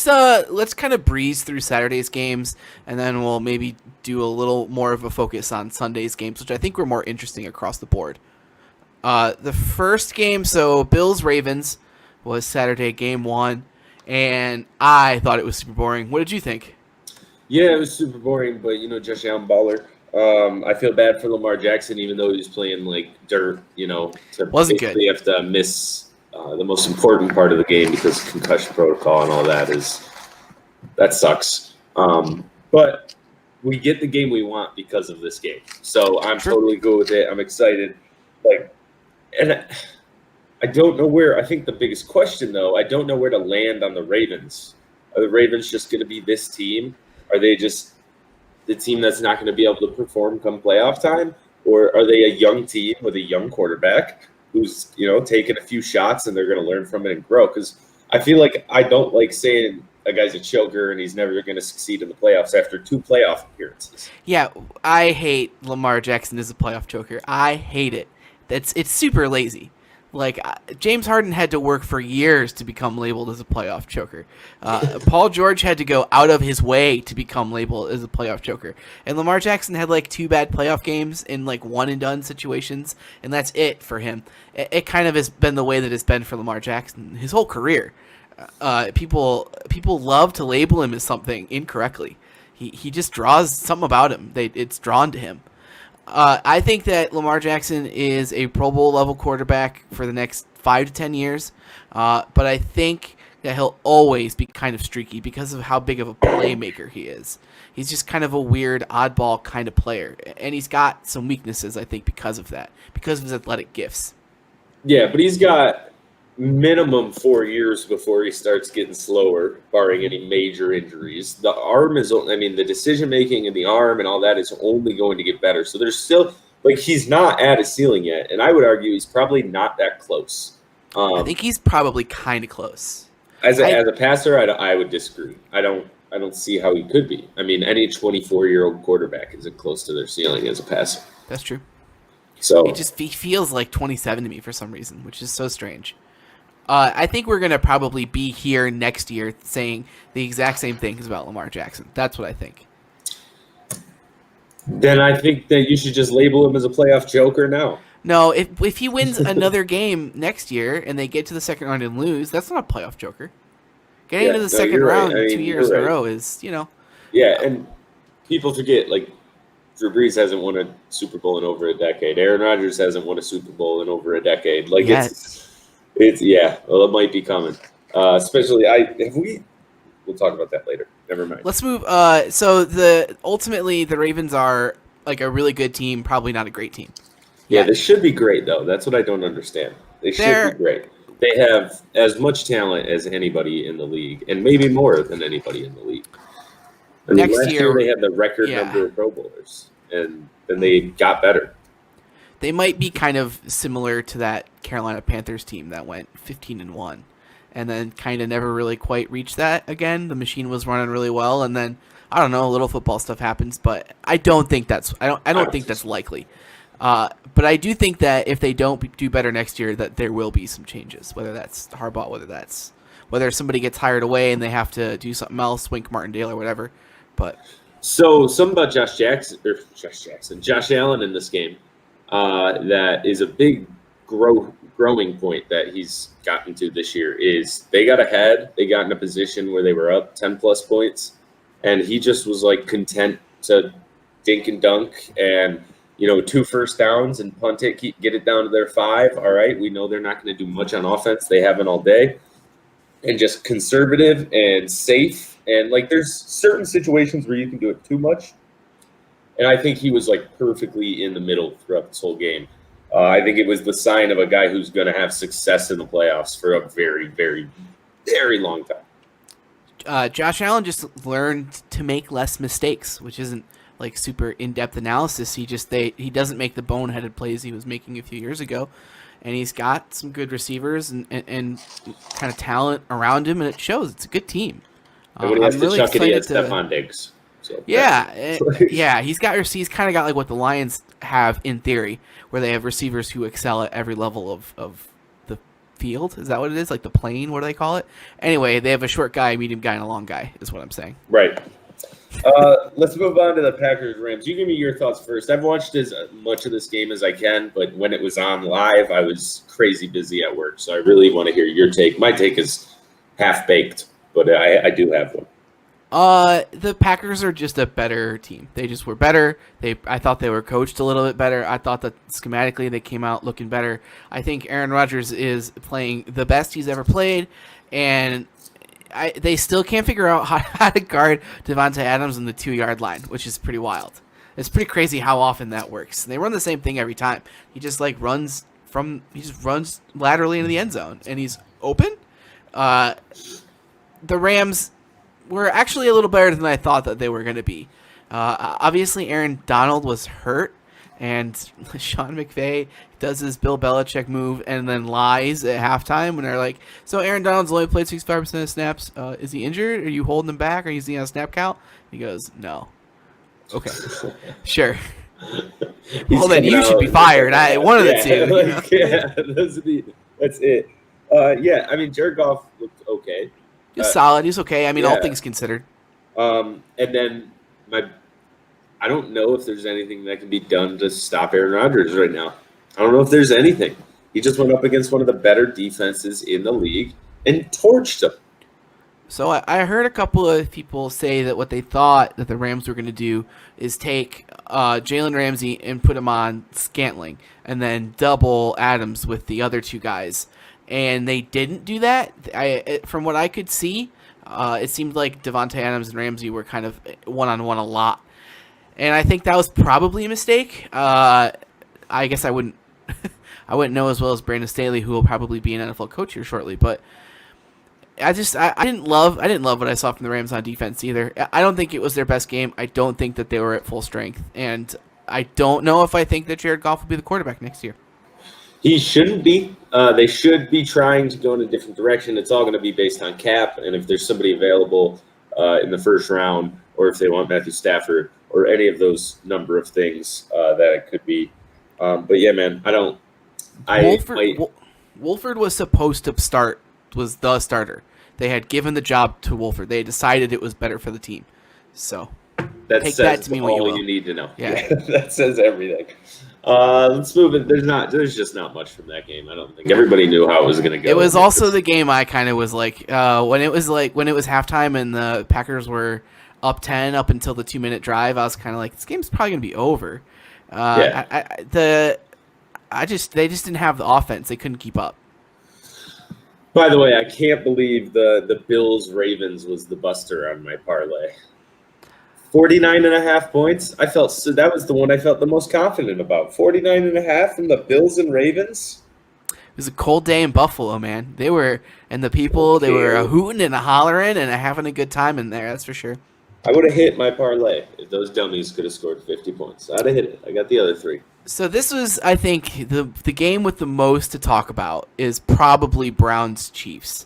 let's kind of breeze through Saturday's games, and then we'll maybe do a little more of a focus on Sunday's games, which I think were more interesting across the board. The first game, so Bills-Ravens, was Saturday, game 1, and I thought it was super boring. What did you think? Yeah, it was super boring, but Josh Allen baller. I feel bad for Lamar Jackson, even though he was playing like dirt. To Wasn't basically good. have to miss the most important part of the game because concussion protocol and all that sucks. But we get the game we want because of this game, so I'm totally good with it. I'm excited. And I don't know where. I think the biggest question, though, I don't know where to land on the Ravens. Are the Ravens just going to be this team? Are they just the team that's not going to be able to perform come playoff time? Or are they a young team with a young quarterback who's, taking a few shots and they're going to learn from it and grow? Because I feel like I don't like saying a guy's a choker and he's never going to succeed in the playoffs after 2 playoff appearances. Yeah, I hate Lamar Jackson as a playoff choker. I hate it. It's super lazy. Like, James Harden had to work for years to become labeled as a playoff choker. Paul George had to go out of his way to become labeled as a playoff choker. And Lamar Jackson had, 2 bad playoff games in, one-and-done situations, and that's it for him. It kind of has been the way that it's been for Lamar Jackson his whole career. People love to label him as something incorrectly. He just draws something about him. It's drawn to him. I think that Lamar Jackson is a Pro Bowl level quarterback for the next 5 to 10 years, but I think that he'll always be kind of streaky because of how big of a playmaker he is. He's just kind of a weird, oddball kind of player, and he's got some weaknesses, I think, because of that, because of his athletic gifts. Yeah, but he's got minimum 4 years before he starts getting slower, barring any major injuries. The arm the decision-making and the arm and all that is only going to get better. So there's still, he's not at a ceiling yet. And I would argue he's probably not that close. I think he's probably kind of close. As a passer, I would disagree. I don't see how he could be. Any 24-year-old quarterback isn't close to their ceiling as a passer. That's true. So he feels like 27 to me for some reason, which is so strange. I think we're going to probably be here next year saying the exact same things about Lamar Jackson. That's what I think. Then I think that you should just label him as a playoff joker now. No, if he wins another game next year and they get to the second round and lose, that's not a playoff joker. Getting into the second round 2 years in a row is, Yeah, and people forget, Drew Brees hasn't won a Super Bowl in over a decade. Aaron Rodgers hasn't won a Super Bowl in over a decade. It might be coming. Especially, we'll talk about that later. Never mind. Let's move. So ultimately the Ravens are a really good team, probably not a great team. Yeah, they should be great though. That's what I don't understand. They should be great. They have as much talent as anybody in the league, and maybe more than anybody in the league. Last year they had the record number of Pro Bowlers, and then they got better. They might be kind of similar to that Carolina Panthers team that went 15-1, and then kind of never really quite reached that again. The machine was running really well, and then I don't know, a little football stuff happens, but I don't think that's likely. But I do think that if they don't do better next year, that there will be some changes. Whether that's Harbaugh, whether somebody gets hired away and they have to do something else, Wink Martindale or whatever. But something about Josh Allen in this game. That is a big growing point that he's gotten to this year is they got ahead. They got in a position where they were up 10-plus points, and he just was content to dink and dunk and, 2 first downs and punt it, get it down to their 5. All right, we know they're not going to do much on offense. They haven't all day. And just conservative and safe. And, there's certain situations where you can do it too much. And I think he was perfectly in the middle throughout this whole game. I think it was the sign of a guy who's going to have success in the playoffs for a very, very, very long time. Josh Allen just learned to make less mistakes, which isn't super in-depth analysis. He doesn't make the boneheaded plays he was making a few years ago, and he's got some good receivers and kind of talent around him, and it shows. It's a good team. And when he has to chuck it, he has Stephon Diggs. So, he's kind of got what the Lions have in theory, where they have receivers who excel at every level of the field. Is that what it is? Like the plane? What do they call it? Anyway, they have a short guy, a medium guy, and a long guy. Is what I'm saying. Right. Let's move on to the Packers Rams. You give me your thoughts first. I've watched as much of this game as I can, but when it was on live, I was crazy busy at work. So I really want to hear your take. My take is half baked, but I do have one. The Packers are just a better team. They just were better. I thought they were coached a little bit better. I thought that schematically they came out looking better. I think Aaron Rodgers is playing the best he's ever played, and they still can't figure out how to guard Devontae Adams in the 2-yard line, which is pretty wild. It's pretty crazy how often that works. They run the same thing every time. He just runs laterally into the end zone, and he's open. The Rams were actually a little better than I thought that they were going to be. Obviously, Aaron Donald was hurt, and Sean McVay does his Bill Belichick move and then lies at halftime when they're like, so Aaron Donald's only played 65% of snaps. Is he injured? Are you holding him back? Are you seeing a snap count? He goes, no. Okay, sure. Well, then you should be fired. One of the two. That's it. I mean, Jared Goff looked okay. He's solid. He's okay. I mean, all things considered. And then I don't know if there's anything that can be done to stop Aaron Rodgers right now. I don't know if there's anything. He just went up against one of the better defenses in the league and torched them. So I heard a couple of people say that what they thought that the Rams were going to do is take Jalen Ramsey and put him on Scantling and then double Adams with the other two guys. And they didn't do that. From what I could see, it seemed like Devontae Adams and Ramsey were kind of one-on-one a lot. And I think that was probably a mistake. I guess I wouldn't know as well as Brandon Staley, who will probably be an NFL coach here shortly. But I didn't love what I saw from the Rams on defense either. I don't think it was their best game. I don't think that they were at full strength. And I don't know if I think that Jared Goff will be the quarterback next year. He shouldn't be. They should be trying to go in a different direction. It's all going to be based on cap, and if there's somebody available in the first round, or if they want Matthew Stafford, or any of those number of things that it could be. But yeah, man, Wolford was supposed to start. Was the starter. They had given the job to Wolford. They decided it was better for the team. So take that to me what you will. You need to know. Yeah. That says everything. Let's move it. There's just not much from that game. I don't think everybody knew how it was going to go. It was also the game I kind of was like when it was halftime and the Packers were up 10 up until the 2-minute drive. I was kind of like, this game's probably going to be over. They just didn't have the offense. They couldn't keep up. By the way, I can't believe the Bills-Ravens was the buster on my parlay. 49.5 points. That was the one I felt the most confident about. 49.5 from the Bills and Ravens. It was a cold day in Buffalo, man. They were hooting and hooting and having a good time in there. That's for sure. I would have hit my parlay if those dummies could have scored 50 points. I'd have hit it. I got the other 3. So this was, I think, the game with the most to talk about is probably Browns-Chiefs.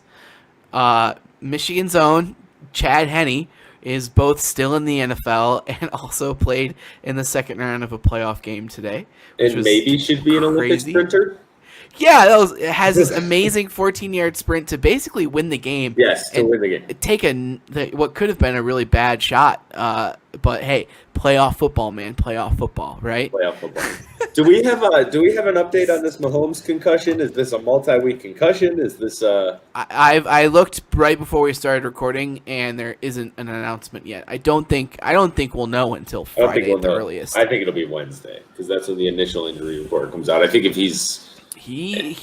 Michigan's own Chad Henne is both still in the NFL and also played in the second round of a playoff game today. And maybe should be an Olympic sprinter? Yeah, it has this amazing 14-yard sprint to basically win the game. Yes, to win the game. Take what could have been a really bad shot. But hey, playoff football, man. Playoff football, right? Playoff football. Do we have an update on this Mahomes concussion? Is this a multi-week concussion? Is this I looked right before we started recording, and there isn't an announcement yet. I don't think we'll know until Friday at the earliest. I think it'll be Wednesday because that's when the initial injury report comes out. I think if he's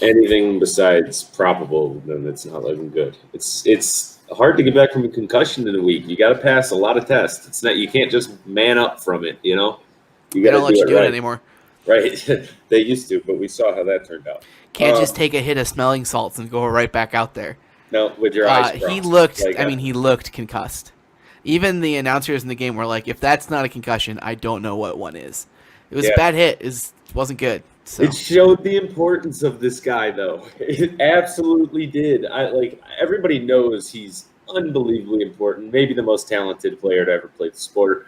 anything besides probable, then it's not looking good. It's hard to get back from a concussion in a week. You got to pass a lot of tests. It's not, you can't just man up from it. You know, they don't let you do it anymore. Right, they used to, but we saw how that turned out. Can't just take a hit of smelling salts and go right back out there. No, with your eyes crossed. He looked concussed. Even the announcers in the game were like, "If that's not a concussion, I don't know what one is." It was a bad hit. It wasn't good. So. It showed the importance of this guy, though. It absolutely did. Everybody knows he's unbelievably important, maybe the most talented player to ever play the sport.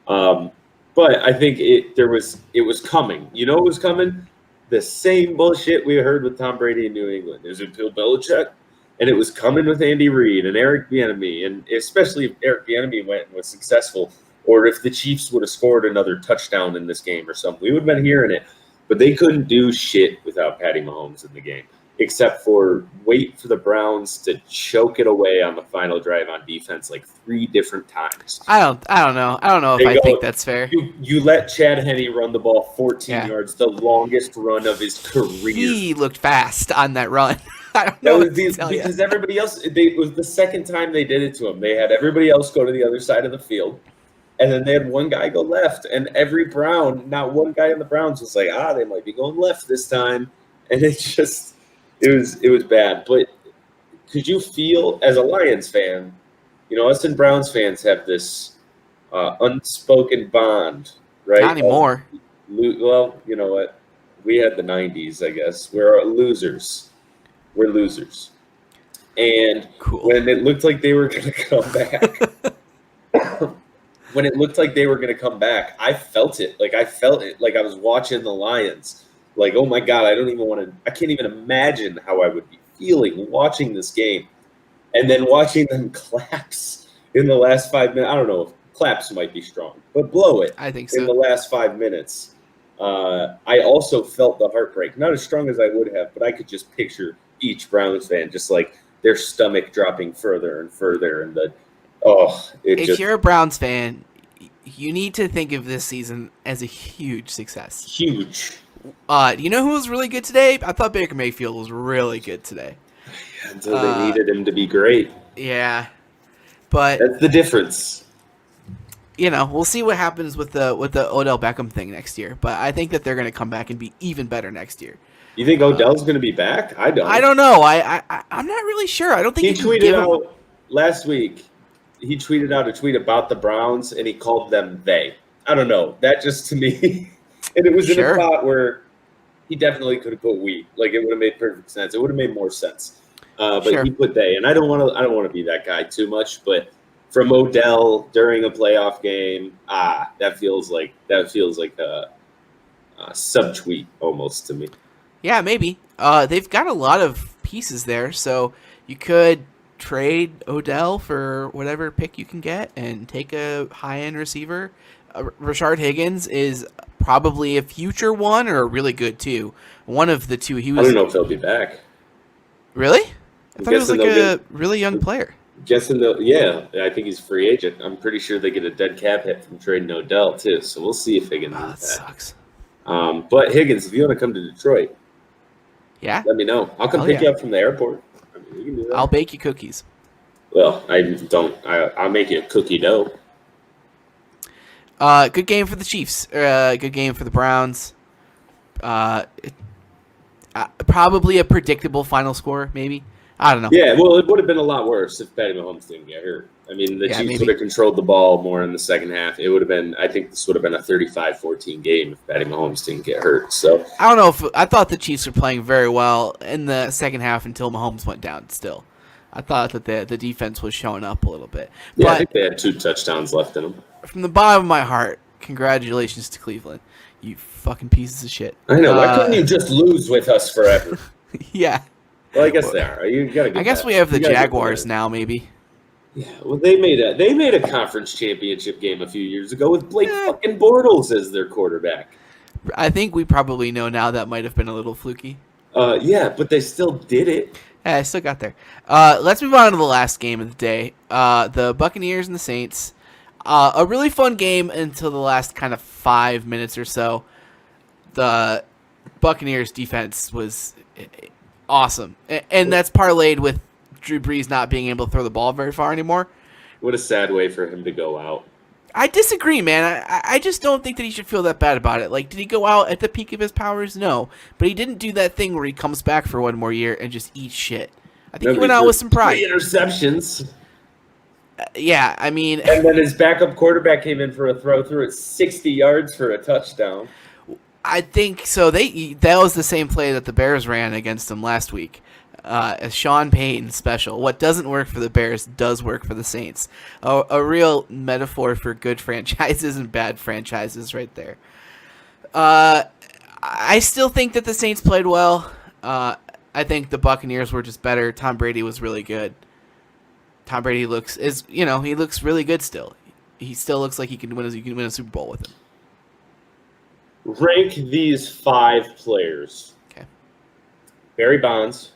But I think it was coming. You know it was coming the same bullshit we heard with Tom Brady in New England. Is it Bill Belichick? And it was coming with Andy Reid and Eric Bieniemy, and especially if Eric Bieniemy went and was successful, or if the Chiefs would have scored another touchdown in this game or something. We would have been hearing it. But they couldn't do shit without Patty Mahomes in the game, except for wait for the Browns to choke it away on the final drive on defense like 3 different times. I don't know. I don't know if I think that's fair. You let Chad Henne run the ball 14 yards, the longest run of his career. He looked fast on that run. I don't know because everybody else. It was the second time they did it to him. They had everybody else go to the other side of the field. And then they had one guy go left, and every Brown, not one guy in the Browns was like, they might be going left this time. And it was bad. But could you feel, as a Lions fan, us and Browns fans have this unspoken bond, right? Not anymore. Well, you know what? We had the 90s, I guess. We're losers. We're losers. And when it looked like they were going to come back, I felt it. I felt it like I was watching the Lions. Like, oh my God, I can't even imagine how I would be feeling watching this game. And then watching them collapse in the last 5 minutes. I don't know if collapse might be strong, but blow it. I think so. In the last 5 minutes. I also felt the heartbreak. Not as strong as I would have, but I could just picture each Browns fan just like their stomach dropping further and further. And if you're a Browns fan, you need to think of this season as a huge success. Huge. You know who was really good today? I thought Baker Mayfield was really good today. Yeah, until they needed him to be great. Yeah, but that's the difference. We'll see what happens with the Odell Beckham thing next year. But I think that they're going to come back and be even better next year. You think Odell's going to be back? I don't. I don't know. I'm not really sure. I don't think he tweeted out last week. He tweeted out a tweet about the Browns, and he called them they. I don't know. That just to me, and it was in a spot where he definitely could have put we. Like it would have made perfect sense. It would have made more sense. But he put they, and I don't want to be that guy too much. But from Odell during a playoff game, that feels like a subtweet almost to me. Yeah, maybe. They've got a lot of pieces there, so you could trade Odell for whatever pick you can get and take a high-end receiver. Rashard Higgins is probably a future one or a really good two. One of the two. I don't know if he'll be back. Really? I thought he was like a really young player. I think he's a free agent. I'm pretty sure they get a dead cap hit from trading Odell too. So we'll see if Higgins is back. Sucks. But Higgins, if you want to come to Detroit, let me know. I'll come pick you up from the airport. We can do that. I'll bake you cookies. Well, I'll make you a cookie dough. Good game for the Chiefs. Good game for the Browns. Probably a predictable final score, maybe. I don't know. Yeah, well, it would have been a lot worse if Patty Mahomes didn't get hurt. I mean, the Chiefs would have controlled the ball more in the second half. It would have been, I think this would have been a 35-14 game if Patty Mahomes didn't get hurt. So I don't know I thought the Chiefs were playing very well in the second half until Mahomes went down still. I thought that the defense was showing up a little bit. Yeah, I think they had 2 touchdowns left in them. From the bottom of my heart, congratulations to Cleveland. You fucking pieces of shit. I know. Why couldn't you just lose with us forever? Yeah. Well, I guess they are. You gotta. I guess we have the Jaguars now, maybe. Yeah. Well, they made a conference championship game a few years ago with Blake fucking Bortles as their quarterback. I think we probably know now that might have been a little fluky. Yeah, but they still did it. Yeah, I still got there. Let's move on to the last game of the day. The Buccaneers and the Saints. A really fun game until the last kind of 5 minutes or so. The Buccaneers defense was awesome. And that's parlayed with Drew Brees not being able to throw the ball very far anymore. What a sad way for him to go out. I disagree, man. I just don't think that he should feel that bad about it. Like, did he go out at the peak of his powers? No. But he didn't do that thing where he comes back for one more year and just eats shit. I think he went out with some pride. 3 interceptions. Yeah, I mean... And then his backup quarterback came in for a throw through it 60 yards for a touchdown. I think so. That was the same play that the Bears ran against them last week. A Sean Payton special. What doesn't work for the Bears does work for the Saints. A real metaphor for good franchises and bad franchises right there. I still think that the Saints played well. I think the Buccaneers were just better. Tom Brady was really good. Tom Brady he looks really good still. He still looks like you can win a Super Bowl with him. Rank these 5 players. Okay. Barry Bonds,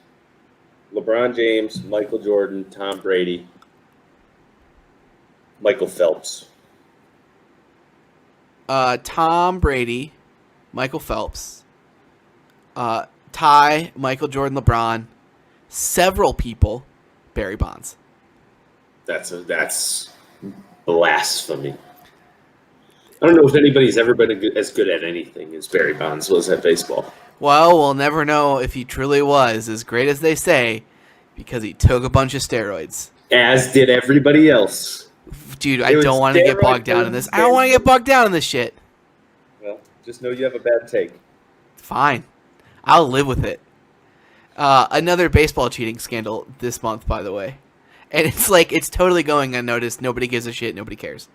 LeBron James, Michael Jordan, Tom Brady, Michael Phelps. Tom Brady, Michael Phelps, Ty, Michael Jordan, LeBron, several people, Barry Bonds. That's blasphemy. I don't know if anybody's ever been as good at anything as Barry Bonds was at baseball. Well, we'll never know if he truly was as great as they say because he took a bunch of steroids. As did everybody else. Dude, I don't want to get bogged down in this. I don't want to get bogged down in this shit. Well, just know you have a bad take. Fine. I'll live with it. Another baseball cheating scandal this month, by the way. And it's totally going unnoticed. Nobody gives a shit. Nobody cares.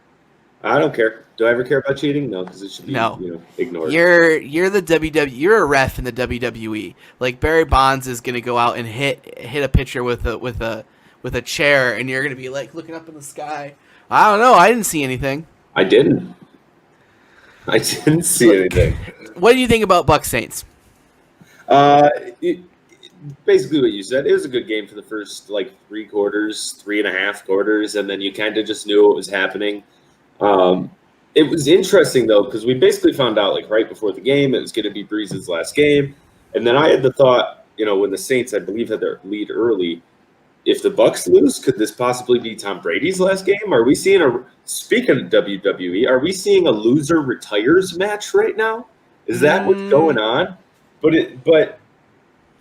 I don't care. Do I ever care about cheating? No, because it should be ignored. You're the WWE. You're a ref in the WWE. Like Barry Bonds is gonna go out and hit a pitcher with a chair, and you're gonna be like looking up in the sky. I don't know. I didn't see anything. I didn't see anything. What do you think about Bucs Saints? Basically what you said. It was a good game for the first 3 quarters, 3.5 quarters, and then you kind of just knew what was happening. It was interesting though because we basically found out right before the game it was going to be Breeze's last game, and then I had the thought, when the Saints I believe had their lead early, if the Bucs lose, could this possibly be Tom Brady's last game? Are we seeing speaking of WWE? Are we seeing a loser retires match right now? Is that what's going on? But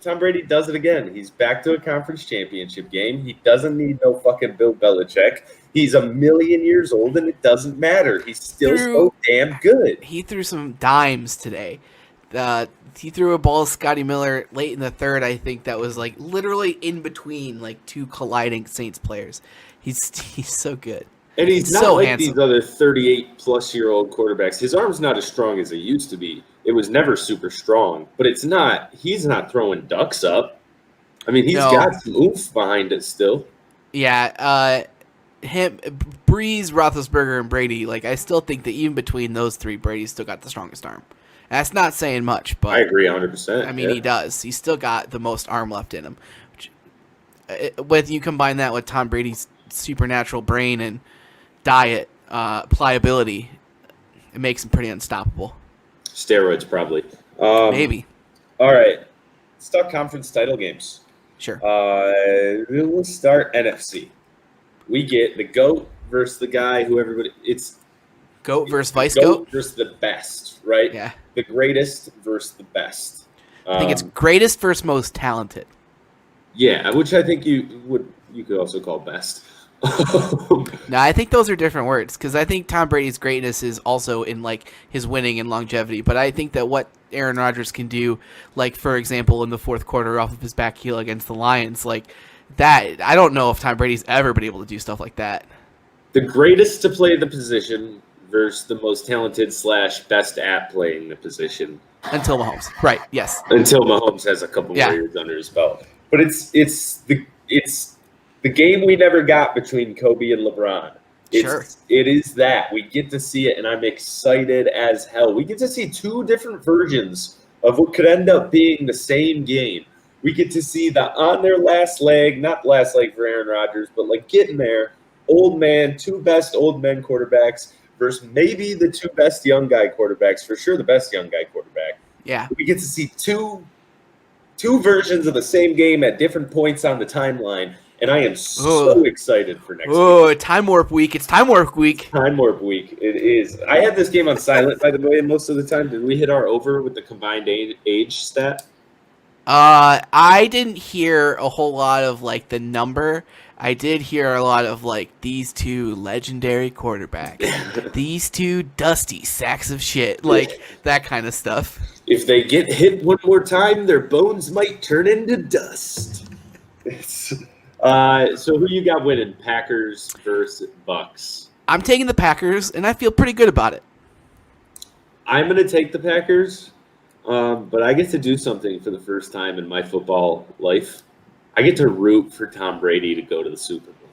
Tom Brady does it again. He's back to a conference championship game. He doesn't need no fucking Bill Belichick. He's 1,000,000 years old, and it doesn't matter. He's still so damn good. He threw some dimes today. He threw a ball to Scotty Miller late in the third, I think, that was literally in between 2 colliding Saints players. He's so good. And he's not so like handsome. These other 38-plus-year-old quarterbacks. His arm's not as strong as it used to be. It was never super strong, but he's not throwing ducks up. I mean, he's got some oomph behind it still. Yeah, Breeze, Roethlisberger, and Brady, I still think that even between those 3, Brady's still got the strongest arm. And that's not saying much, but I agree 100%. I mean, he does. He's still got the most arm left in him. When you combine that with Tom Brady's supernatural brain and diet, pliability, it makes him pretty unstoppable. Steroids, probably. Maybe. All right. Let's talk conference title games. Sure. We'll start NFC. We get the GOAT versus the guy who it's GOAT versus vice GOAT versus the best, right? Yeah. The greatest versus the best. I think it's greatest versus most talented. Yeah, which I think you could also call best. No, I think those are different words because I think Tom Brady's greatness is also in his winning and longevity. But I think that what Aaron Rodgers can do, for example, in the fourth quarter off of his back heel against the Lions, that, I don't know if Tom Brady's ever been able to do stuff like that. The greatest to play the position versus the most talented / best at playing the position. Until Mahomes. Right, yes. Until Mahomes has a couple more years under his belt. But it's the game we never got between Kobe and LeBron. It is that. We get to see it, and I'm excited as hell. We get to see 2 different versions of what could end up being the same game. We get to see the on their last leg, not last leg for Aaron Rodgers, but getting there, 2 best old men quarterbacks versus maybe the 2 best young guy quarterbacks, for sure the best young guy quarterback. Yeah. We get to see two versions of the same game at different points on the timeline, and I am so excited for next week. Oh, Time Warp Week. It's Time Warp Week. Time Warp Week. It is. I had this game on silent, by the way, most of the time. Did we hit our over with the combined age stat? I didn't hear a whole lot of the number. I did hear a lot of these 2 legendary quarterbacks, these 2 dusty sacks of shit, that kind of stuff. If they get hit one more time, their bones might turn into dust. So who you got winning? Packers versus Bucks. I'm taking the Packers, and I feel pretty good about it. I'm going to take the Packers. But I get to do something for the first time in my football life. I get to root for Tom Brady to go to the Super Bowl.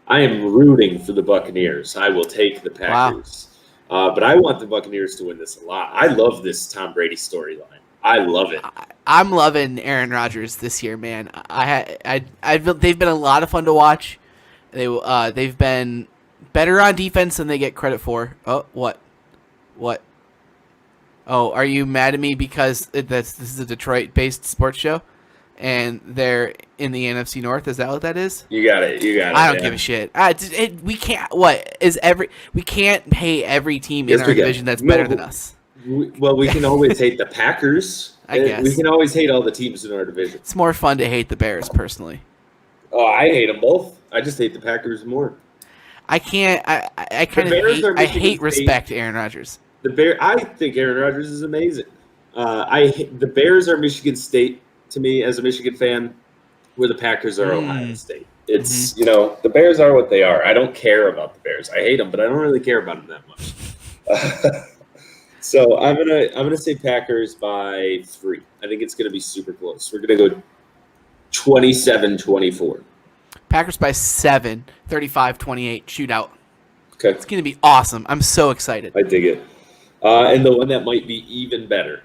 I am rooting for the Buccaneers. I will take the Wow. Packers. But I want the Buccaneubers to win this a lot. I love this Tom Brady storyline. I love it. I'm loving Aaron Rodgers this year, man. They've been a lot of fun to watch. They've been better on defense than they get credit for. Oh, what? Oh, are you mad at me because this is a Detroit-based sports show, and they're in the NFC North? Is that what that is? You got it. I don't give a shit. We can't. We can't pay every team in our division that's better than us. We can always hate the Packers. I guess we can always hate all the teams in our division. It's more fun to hate the Bears, personally. Oh, I hate them both. I just hate the Packers more. I can't. I kind of hate respect Aaron Rodgers. I think Aaron Rodgers is amazing. The Bears are Michigan State to me as a Michigan fan, where the Packers are Ohio State. It's the Bears are what they are. I don't care about the Bears. I hate them, but I don't really care about them that much. So I'm gonna say Packers by 3. I think it's gonna be super close. We're gonna go 27-24. Packers by 7, 35-28 shootout. Okay, it's gonna be awesome. I'm so excited. I dig it. And the one that might be even better,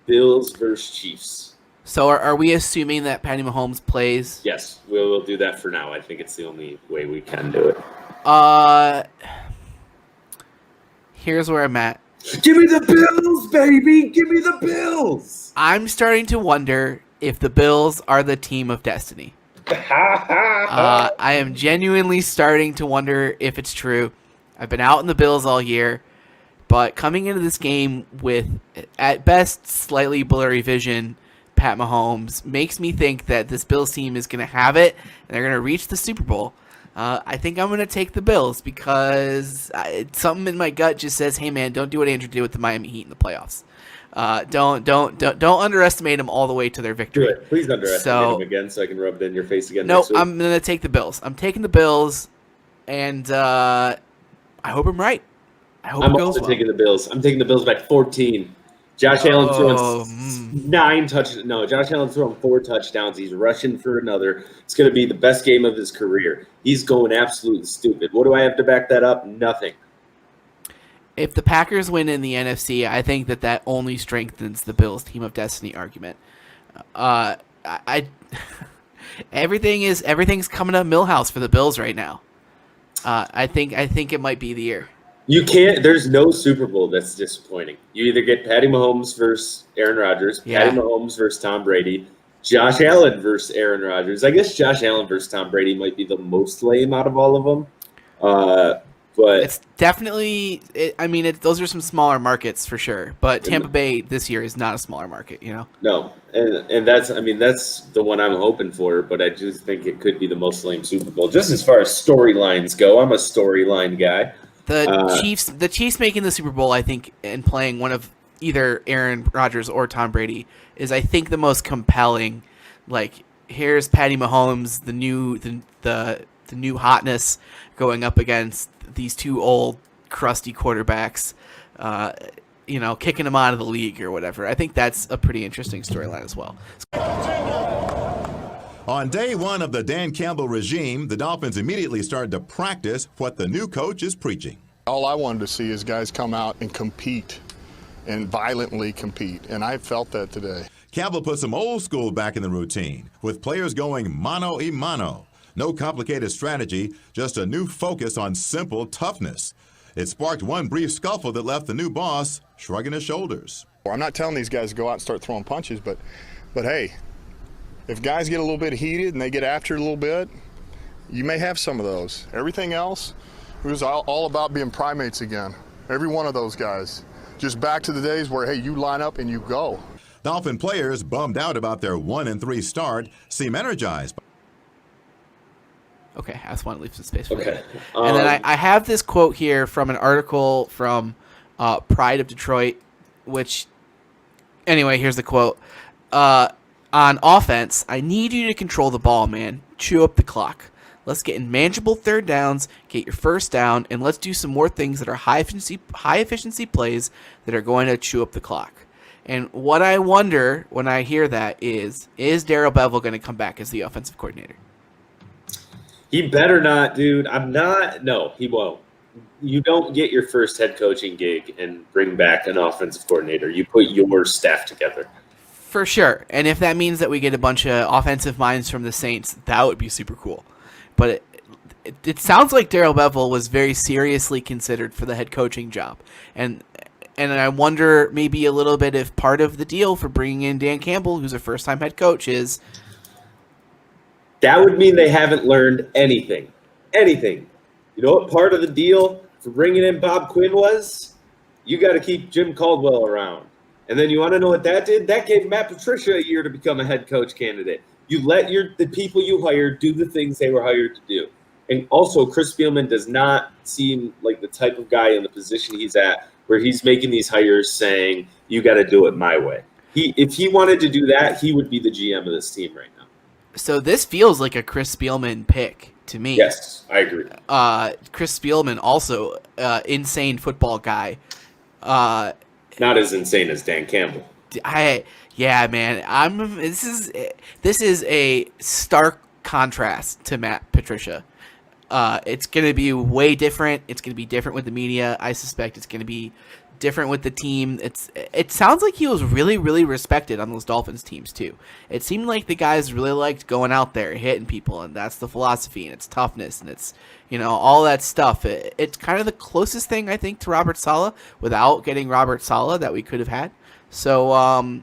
Bills versus Chiefs. So are we assuming that Patty Mahomes plays? Yes, we'll do that for now. I think it's the only way we can do it. Here's where I'm at. Give me the Bills, baby! Give me the Bills! I'm starting to wonder if the Bills are the team of destiny. I am genuinely starting to wonder if it's true. I've been out in the Bills all year, but coming into this game with, at best, slightly blurry vision, Pat Mahomes makes me think that this Bills team is going to have it, and they're going to reach the Super Bowl. I think I'm going to take the Bills because something in my gut just says, "Hey, man, don't do what Andrew did with the Miami Heat in the playoffs. Don't underestimate them all the way to their victory." Do it. Please underestimate them again, so I can rub it in your face again. No, I'm going to take the Bills. I'm taking the Bills, and I hope I'm right. I hope it goes also well. taking the Bills. I'm taking the Bills by 14. Josh Allen throwing 9 touchdowns. No, Josh Allen throwing 4 touchdowns. He's rushing for another. It's going to be the best game of his career. He's going absolutely stupid. What do I have to back that up? Nothing. If the Packers win in the NFC, I think that only strengthens the Bills' team of destiny argument. Everything's coming up Millhouse for the Bills right now. I think it might be the year. You can't. There's no Super Bowl that's disappointing. You either get Patty Mahomes versus Aaron Rodgers, Patty Mahomes versus Tom Brady, Josh Allen versus Aaron Rodgers. I guess Josh Allen versus Tom Brady might be the most lame out of all of them. But it's definitely. Those are some smaller markets for sure. But Tampa Bay this year is not a smaller market. No, and that's the one I'm hoping for. But I just think it could be the most lame Super Bowl. Just as far as storylines go, I'm a storyline guy. The Chiefs making the Super Bowl, I think, and playing one of either Aaron Rodgers or Tom Brady is, I think, the most compelling. Like, here's Patty Mahomes, the new hotness, going up against these two old crusty quarterbacks, kicking them out of the league or whatever. I think that's a pretty interesting storyline as well. On day 1 of the Dan Campbell regime, the Dolphins immediately started to practice what the new coach is preaching. All I wanted to see is guys come out and compete and violently compete, and I felt that today. Campbell put some old school back in the routine, with players going mano a mano. No complicated strategy, just a new focus on simple toughness. It sparked one brief scuffle that left the new boss shrugging his shoulders. I'm not telling these guys to go out and start throwing punches, but hey, if guys get a little bit heated and they get after it a little bit, you may have some of those. Everything else, it was all about being primates again. Every one of those guys. Just back to the days where, hey, you line up and you go. Dolphin players, bummed out about their 1-3 start, seem energized. Okay, I just want to leave some space for okay. And then I have this quote here from an article from Pride of Detroit, which, anyway, here's the quote. On offense, I need you to control the ball, man. Chew up the clock. Let's get in manageable third downs, get your first down, and let's do some more things that are high efficiency plays that are going to chew up the clock. And what I wonder when I hear that is Darrell Bevell going to come back as the offensive coordinator? He better not, dude. No, he won't. You don't get your first head coaching gig and bring back an offensive coordinator. You put your staff together. For sure. And if that means that we get a bunch of offensive minds from the Saints, that would be super cool. But it sounds like Darrell Bevell was very seriously considered for the head coaching job. And I wonder maybe a little bit if part of the deal for bringing in Dan Campbell, who's a first-time head coach, is... That would mean they haven't learned anything. Anything. You know what part of the deal for bringing in Bob Quinn was? You got to keep Jim Caldwell around. And then you want to know what that did? That gave Matt Patricia a year to become a head coach candidate. You let the people you hired do the things they were hired to do. And also, Chris Spielman does not seem like the type of guy in the position he's at where he's making these hires saying, you got to do it my way. If he wanted to do that, he would be the GM of this team right now. So this feels like a Chris Spielman pick to me. Yes, I agree. Chris Spielman, also insane football guy. Not as insane as Dan Campbell. Yeah, man. This is a stark contrast to Matt Patricia. It's going to be way different. It's going to be different with the media. I suspect it's going to be different with the team. It sounds like he was really, really respected on those Dolphins teams too. It seemed like the guys really liked going out there, hitting people, and that's the philosophy, and it's toughness, and it's, all that stuff. It's kind of the closest thing, I think, to Robert Saleh without getting Robert Saleh that we could have had. So, I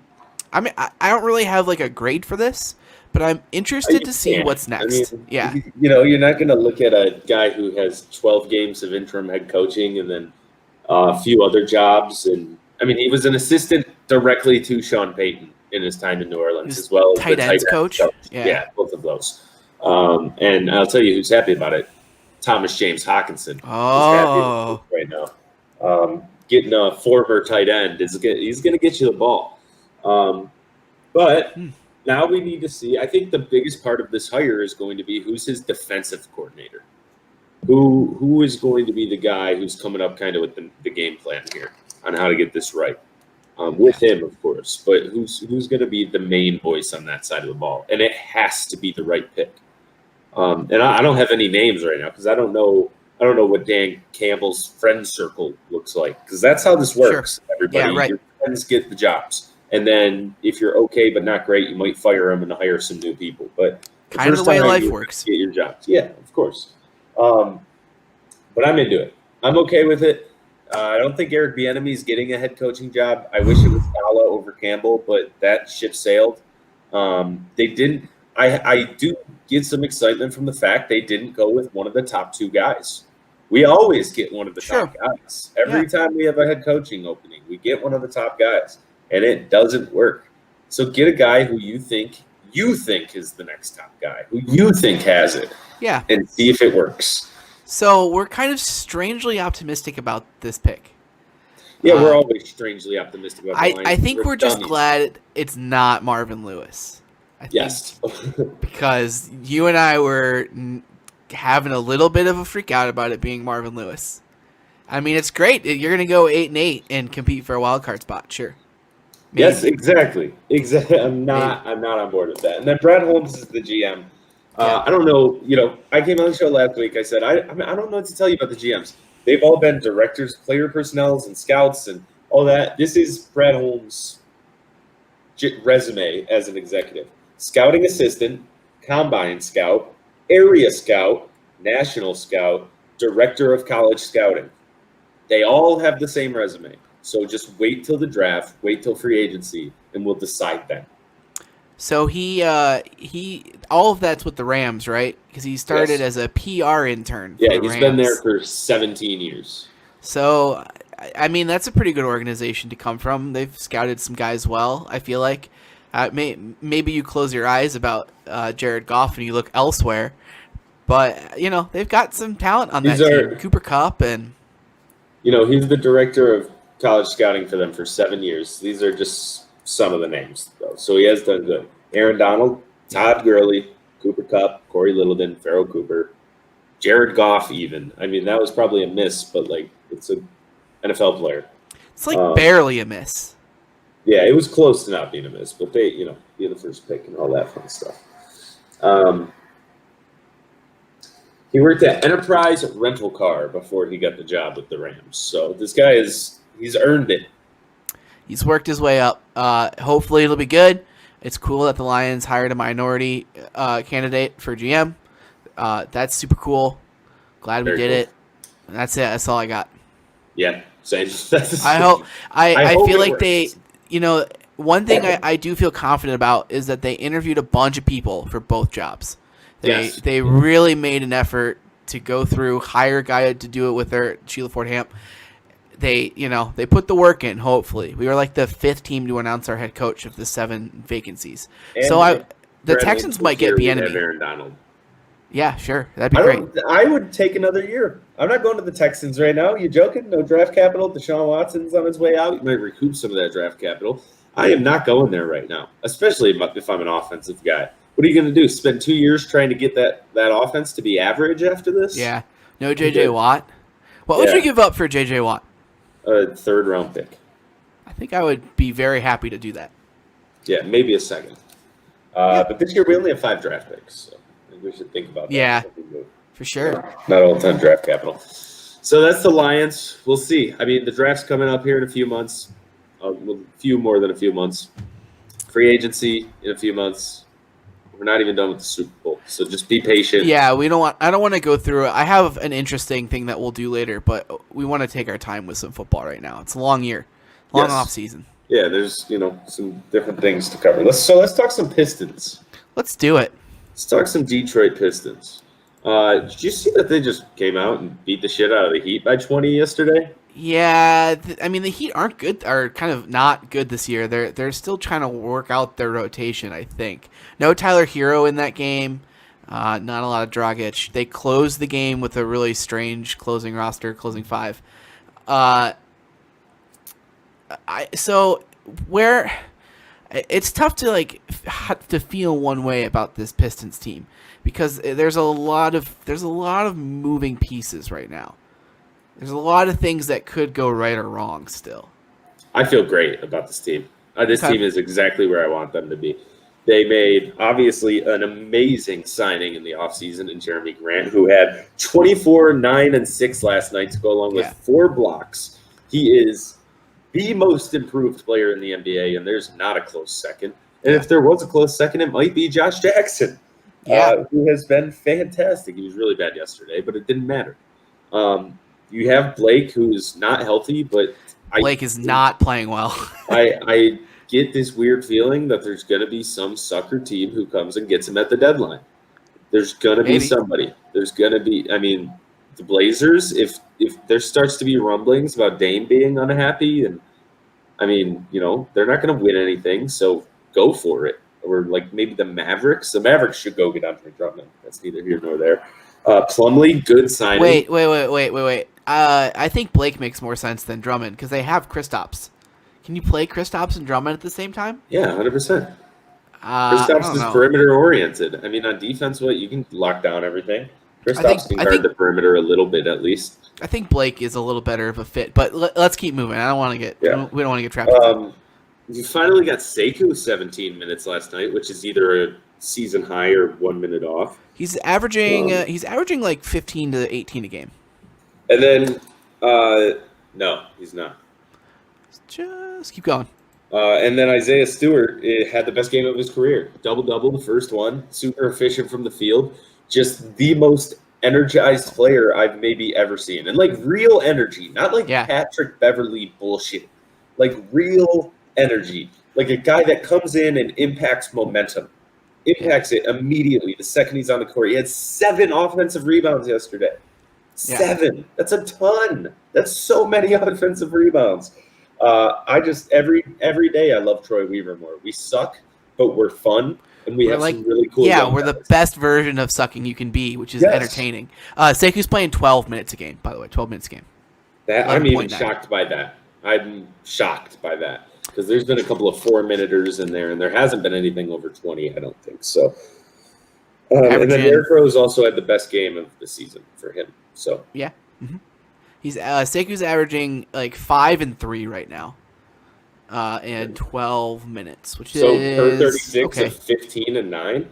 don't really have like a grade for this, but I'm interested to see what's next. Yeah. You're not going to look at a guy who has 12 games of interim head coaching and then a few other jobs. And he was an assistant directly to Sean Payton in his time in New Orleans, as well as tight ends coach. Yeah, both of those. And I'll tell you who's happy about it. Thomas James Hawkinson. Oh. Who's happy right now. Getting a former tight end, he's going to get you the ball. But now we need to see. I think the biggest part of this hire is going to be who's his defensive coordinator. Who is going to be the guy who's coming up kind of with the game plan here on how to get this right? With him, of course, but who's going to be the main voice on that side of the ball? And it has to be the right pick. And I don't have any names right now because I don't know what Dan Campbell's friend circle looks like, because that's how this works. Sure. Everybody, yeah, right. Your friends get the jobs, and then if you're okay but not great, you might fire them and hire some new people. But kind of the way life works. Get your jobs, yeah, of course. But I'm into it. I'm okay with it. I don't think Eric Bieniemy is getting a head coaching job. I wish it was Saleh over Campbell, but that ship sailed. They didn't. I do get some excitement from the fact they didn't go with one of the top two guys. We always get one of the top guys. Every time we have a head coaching opening, we get one of the top guys, and it doesn't work. So get a guy who you think is the next top guy, who you think has it, and see if it works. So we're kind of strangely optimistic about this pick. Yeah, we're always strangely optimistic about the Lions. I think we're just glad it's not Marvin Lewis. Yes. Because you and I were having a little bit of a freak out about it being Marvin Lewis. It's great. You're going to go 8-8 and compete for a wild card spot, sure. Maybe. Yes, exactly. I'm not on board with that. And then Brad Holmes is the GM. I don't know. I came on the show last week. I said I don't know what to tell you about the GMs. They've all been directors, player personnels, and scouts, and all that. This is Brad Holmes' resume as an executive: scouting assistant, combine scout, area scout, national scout, director of college scouting. They all have the same resume. So just wait till the draft, wait till free agency, and we'll decide then. So he all of that's with the Rams, right? Because he started as a PR intern. Yeah, he's been there for 17 years. So, that's a pretty good organization to come from. They've scouted some guys well, I feel like. Maybe you close your eyes about Jared Goff and you look elsewhere. But, they've got some talent on that team. Cooper Kupp and... he's the director of college scouting for them for 7 years. These are just some of the names, though. So he has done good. Aaron Donald, Todd Gurley, Cooper Kupp, Corey Littleton, Pharoh Cooper, Jared Goff even. That was probably a miss, but, it's an NFL player. It's barely a miss. Yeah, it was close to not being a miss, but they, be the first pick and all that fun stuff. He worked at Enterprise Rental Car before he got the job with the Rams. So this guy he's earned it. He's worked his way up. Hopefully it'll be good. It's cool that the Lions hired a minority candidate for GM. That's super cool. Glad we did it. And that's it. That's all I got. Yeah, same. I hope. I hope feel it like works. One thing I do feel confident about is that they interviewed a bunch of people for both jobs. They really made an effort to go through, hire a guy to do it with their Sheila Ford Hamp. They put the work in. Hopefully, we were like the 5th team to announce our head coach of the 7 vacancies. And So the Texans might get Bieniemy. Aaron Donald. Yeah, sure, that'd be great. I would take another year. I'm not going to the Texans right now. You joking? No draft capital. Deshaun Watson's on his way out. You might recoup some of that draft capital. I am not going there right now, especially if I'm an offensive guy. What are you going to do? Spend 2 years trying to get that offense to be average after this? Yeah. No J.J. Watt. What would you give up for J.J. Watt? A 3rd-round pick. I think I would be very happy to do that. Yeah, maybe a 2nd. But this year we only have 5 draft picks, so I think we should think about that. Yeah, for sure. Not all-time draft capital. So that's the Lions. We'll see. I mean, the draft's coming up here in a few months. A few more than a few months. Free agency in a few months. We're not even done with the Super Bowl, so just be patient. Yeah, I don't want to go through it. I have an interesting thing that we'll do later, but we want to take our time with some football right now. It's a long year, off season. Yeah, there's some different things to cover. Let's talk some Pistons. Let's do it. Let's talk some Detroit Pistons. Did you see that they just came out and beat the shit out of the Heat by 20 yesterday? Yeah, the Heat are kind of not good this year. They're still trying to work out their rotation, I think. No Tyler Hero in that game. Not a lot of Dragic. They closed the game with a really strange closing 5. It's tough to feel one way about this Pistons team because there's a lot of moving pieces right now. There's a lot of things that could go right or wrong still. I feel great about this team. This team is exactly where I want them to be. They made, obviously, an amazing signing in the offseason in Jeremy Grant, who had 24, 9, and 6 last night to go along with 4 blocks. He is the most improved player in the NBA, and there's not a close second. And if there was a close second, it might be Josh Jackson, who has been fantastic. He was really bad yesterday, but it didn't matter. You have Blake, who's not healthy, but Blake is not playing well. I get this weird feeling that there's going to be some sucker team who comes and gets him at the deadline. There's going to be somebody. There's going to be, the Blazers, if there starts to be rumblings about Dame being unhappy, and they're not going to win anything, so go for it. Or maybe the Mavericks. The Mavericks should go get Andre Drummond. That's neither here nor there. Plumlee, good signing. Wait. I think Blake makes more sense than Drummond because they have Kristaps. Can you play Kristaps and Drummond at the same time? Yeah, 100%. Kristaps is perimeter oriented. On defense, you can lock down everything. Kristaps can guard the perimeter a little bit at least. I think Blake is a little better of a fit, but let's keep moving. I don't want to get we don't want to get trapped. You finally got Sekou 17 minutes last night, which is either a season high or 1 minute off. He's averaging 15 to 18 a game. And then no, he's not. Just keep going. And then Isaiah Stewart had the best game of his career. Double-double, the first one. Super efficient from the field. Just the most energized player I've maybe ever seen. And real energy, not Patrick Beverly bullshit. Real energy. A guy that comes in and impacts momentum. Impacts it immediately the second he's on the court. He had 7 offensive rebounds yesterday. 7. That's a ton. That's so many offensive rebounds. I just every day I love Troy Weaver more. We suck, but we're fun, and we're some really cool. Yeah, we're the best version of sucking you can be, which is entertaining. Sekou's playing 12 minutes a game, by the way, 12 minutes a game. I'm even shocked by that. I'm shocked by that because there's been a couple of 4-minuters in there, and there hasn't been anything over 20. I don't think so. And then Derrick Rose also had the best game of the season for him. So yeah. Mm-hmm. He's Sekou's averaging 5 and 3 right now. and 12 minutes, which So is per 36 okay. of 15 and 9,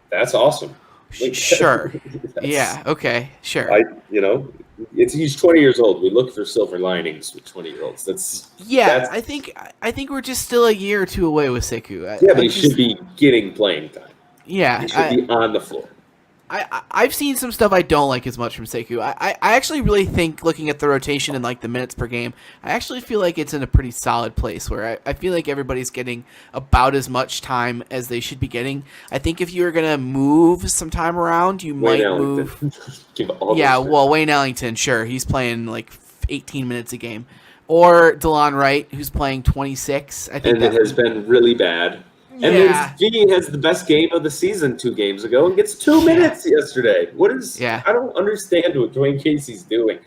that's awesome. Like, Sure. that's- Yeah. Okay. Sure. he's 20 years old. We look for silver linings with 20-year-olds. That's I think we're just still a year or two away with Sekou. but he should be getting playing time. Yeah. He should be on the floor. I've seen some stuff I don't like as much from Sekou. I actually really think, looking at the rotation and like the minutes per game, I actually feel like it's in a pretty solid place where I feel like everybody's getting about as much time as they should be getting. I think if you were going to move some time around, you might move. Give all Yeah, those well, Wayne Ellington, sure. He's playing like 18 minutes a game. Or DeLon Wright, who's playing 26. I think and it has been really bad. Yeah. And then Genie has the best game of the season 2 games ago and gets 2 minutes yesterday. What is? Yeah. I don't understand what Dwayne Casey's doing.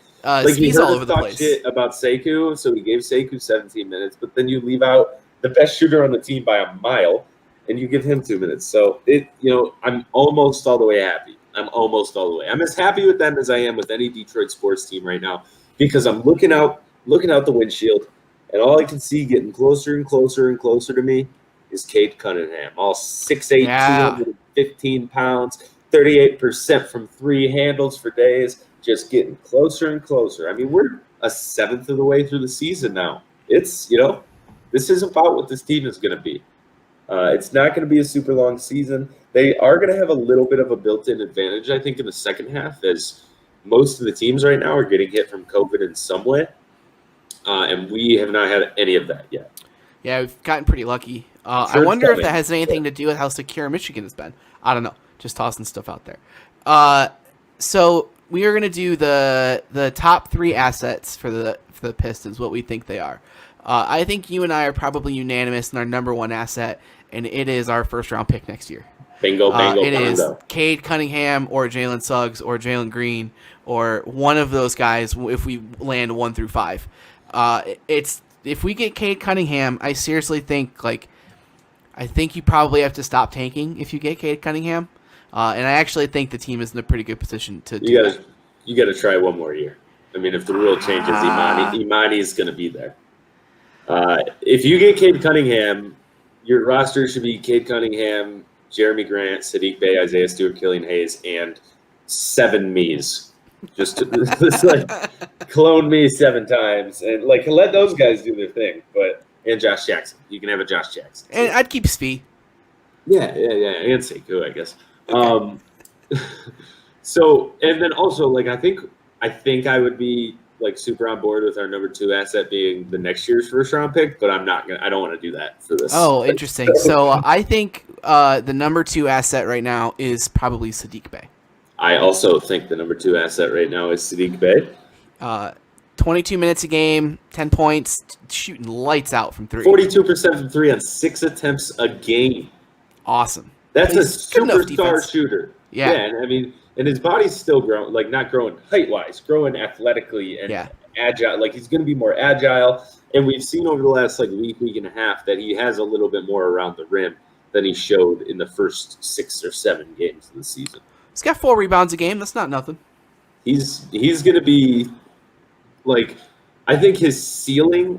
He's you all heard over us the talk place. shit about Sekou, so he gave Sekou 17 minutes, but then you leave out the best shooter on the team by a mile, and you give him 2 minutes. So I'm almost all the way happy. I'm almost all the way. I'm as happy with them as I am with any Detroit sports team right now, because I'm looking out the windshield, and all I can see getting closer and closer and closer to me is Cade Cunningham, all 6'8", 215 pounds, 38% from 3 handles for days, just getting closer and closer. I mean, we're a 7th of the way through the season now. It's, this is about what this team is going to be. It's not going to be a super long season. They are going to have a little bit of a built-in advantage, I think, in the second half, as most of the teams right now are getting hit from COVID in some way, and we have not had any of that yet. Yeah, we've gotten pretty lucky. I wonder if that has anything to do with how secure Michigan has been. I don't know. Just tossing stuff out there. So we are going to do the top 3 assets for the Pistons, what we think they are. I think you and I are probably unanimous in our number 1 asset, and it is our first-round pick next year. Bingo, bingo, It is bingo. Cade Cunningham or Jalen Suggs or Jalen Green or one of those guys if we land 1 through 5. If we get Cade Cunningham, I seriously think I think you probably have to stop tanking if you get Cade Cunningham, and I actually think the team is in a pretty good position to do that. You got to try one more year. I mean, if the rule changes, Imani is going to be there. If you get Cade Cunningham, your roster should be Cade Cunningham, Jeremy Grant, Sadiq Bey, Isaiah Stewart, Killian Hayes, and 7 me's. Just clone me 7 times and let those guys do their thing. And Josh Jackson, you can have a Josh Jackson. And I'd keep Spee. Yeah, and Sekou, I guess. So, and then also I think I would be super on board with our number 2 asset being the next year's first round pick, but I don't want to do that for this. Oh, interesting. So I think the number 2 asset right now is probably Sadiq Bey. I also think the number 2 asset right now is Sadiq Bey. 22 minutes a game, 10 points, shooting lights out from 3. 42% from 3 on 6 attempts a game. Awesome. That's a Good enough superstar defense. shooter. Yeah. And I mean, and his body's still growing, not growing height-wise, growing athletically and agile. He's going to be more agile. And we've seen over the last week and a half that he has a little bit more around the rim than he showed in the first 6 or 7 games of the season. He's got 4 rebounds a game. That's not nothing. He's going to be I think his ceiling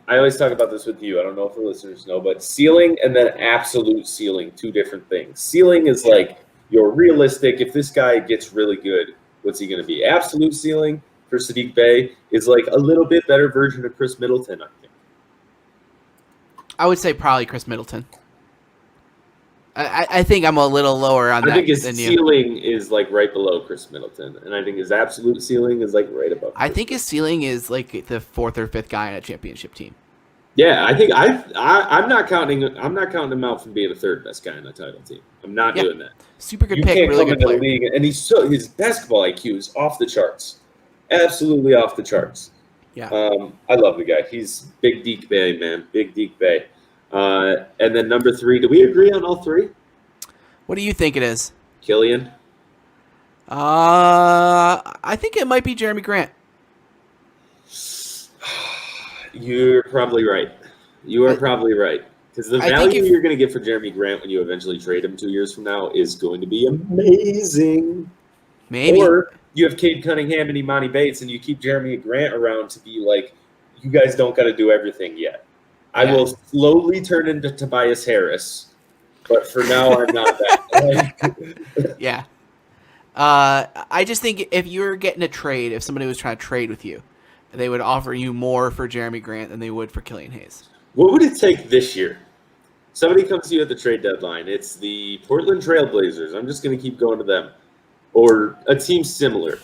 I always talk about this with you. I don't know if the listeners know, but ceiling and then absolute ceiling, 2 different things. Ceiling is you're realistic. If this guy gets really good, what's he going to be? Absolute ceiling for Sadiq Bey is a little bit better version of Chris Middleton, I think. I would say probably Chris Middleton. I think I'm a little lower on that. I think his than you. ceiling is right below Chris Middleton, and I think his absolute ceiling is right above. I think his ceiling is the 4th or 5th guy on a championship team. Yeah, I think I'm not counting him out from being the 3rd best guy on a title team. I'm not doing that. Super good You pick, can't really come good into player. the league, and his basketball IQ is off the charts, absolutely off the charts. Yeah. I love the guy. He's Big Deke Bay, man, Big Deke Bay. And then number 3, do we agree on all 3? What do you think it is? Killian. I think it might be Jeremy Grant. You're probably right. You are probably right. Because the value you're going to get for Jeremy Grant when you eventually trade him 2 years from now is going to be amazing. Maybe. Or you have Cade Cunningham and Imani Bates, and you keep Jeremy Grant around to be you guys don't got to do everything yet. I will slowly turn into Tobias Harris, but for now, I'm not that. Yeah. I just think if you were getting a trade, if somebody was trying to trade with you, they would offer you more for Jeremy Grant than they would for Killian Hayes. What would it take this year? Somebody comes to you at the trade deadline. It's the Portland Trailblazers. I'm just going to keep going to them. Or a team similar.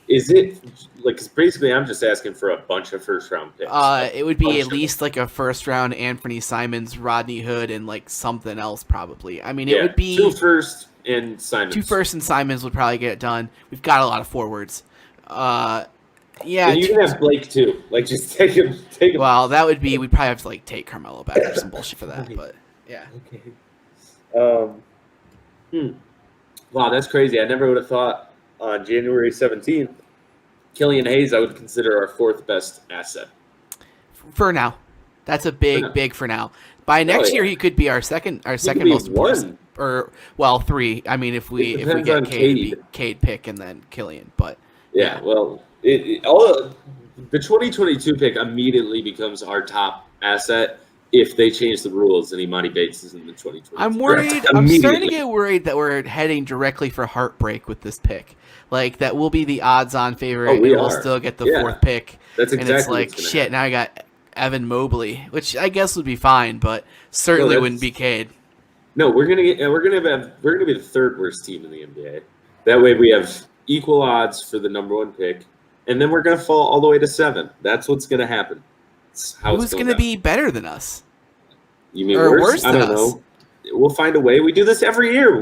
Is it like, 'cause basically I'm just asking for a bunch of first round picks. It would be at least like a first round Anthony Simons, Rodney Hood, and like something else probably. I mean, it would be 2 first and Simons. 2 first and Simons would probably get it done. We've got a lot of forwards. Yeah. And you can have Blake too. Like, just take him. Well, that would be, we'd probably have to like take Carmelo back or some bullshit for that. But yeah. Okay. Wow, that's crazy. I never would have thought on January 17th, Killian Hayes I would consider our 4th best asset. For now. That's a big for now. By next year, he could be our second most important. Or, well, 3. I mean, if we get Cade pick and then Killian. But yeah. Well, the 2022 pick immediately becomes our top asset if they change the rules and Imani Bates is in the 2022. I'm worried. I'm starting to get worried that we're heading directly for heartbreak with this pick. Like, that will be the odds-on favorite, and we'll still get the 4th pick. That's exactly. And it's like, shit, now I got Evan Mobley, which I guess would be fine, but certainly wouldn't be Cade. No, we're gonna be the 3rd worst team in the NBA. That way, we have equal odds for the number 1 pick, and then we're gonna fall all the way to 7. That's what's gonna happen. Who's gonna be better than us? You mean worse? I don't know. We'll find a way. We do this every year.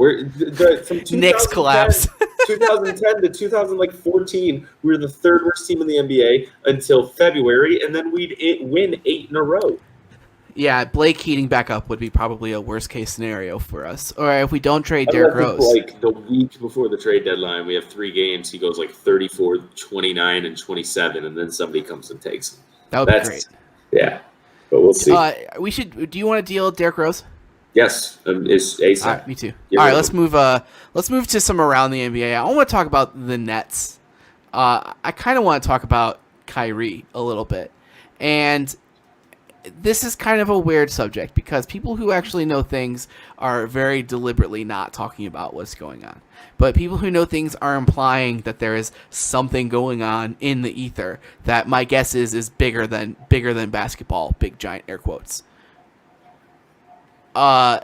From Knicks collapse. 2010 to 2014, we were the 3rd worst team in the NBA until February, and then we'd win 8 in a row. Yeah, Blake heating back up would be probably a worst case scenario for us. Or if we don't trade Derrick Rose. Like the week before the trade deadline, we have 3 games. He goes like 34, 29, and 27, and then somebody comes and takes him. That would be great. Yeah, but we'll see. Do you want to deal with Derrick Rose? Yes, it's ASAP. All right, me too. All right, let's move to some around the NBA. I want to talk about the Nets. I kind of want to talk about Kyrie a little bit, and this is kind of a weird subject because people who actually know things are very deliberately not talking about what's going on. But people who know things are implying that there is something going on in the ether that my guess is bigger than basketball, big giant air quotes. I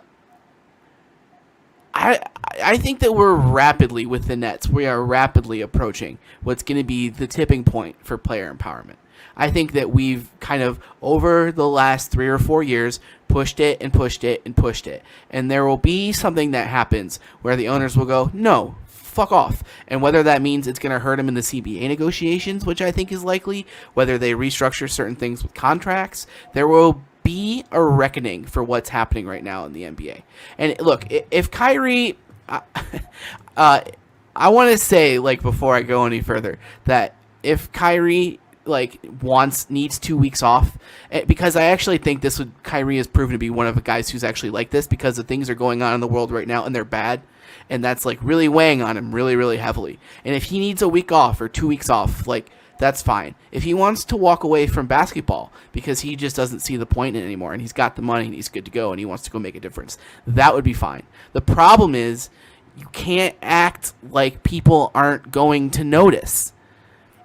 think that we're rapidly with the Nets. We are rapidly approaching what's going to be the tipping point for player empowerment. I think that we've kind of, over the last 3 or 4 years, pushed it and pushed it and pushed it. And there will be something that happens where the owners will go, no, fuck off. And whether that means it's going to hurt them in the CBA negotiations, which I think is likely, whether they restructure certain things with contracts, there will be a reckoning for what's happening right now in the NBA. And look, if Kyrie, I want to say, like, before I go any further, that if Kyrie needs 2 weeks off, because I actually think Kyrie has proven to be one of the guys who's actually like this, because the things are going on in the world right now and they're bad, and that's like really weighing on him really, really heavily. And if he needs a week off or 2 weeks off, like, that's fine. If he wants to walk away from basketball because he just doesn't see the point in it anymore and he's got the money and he's good to go and he wants to go make a difference, that would be fine. The problem is you can't act like people aren't going to notice.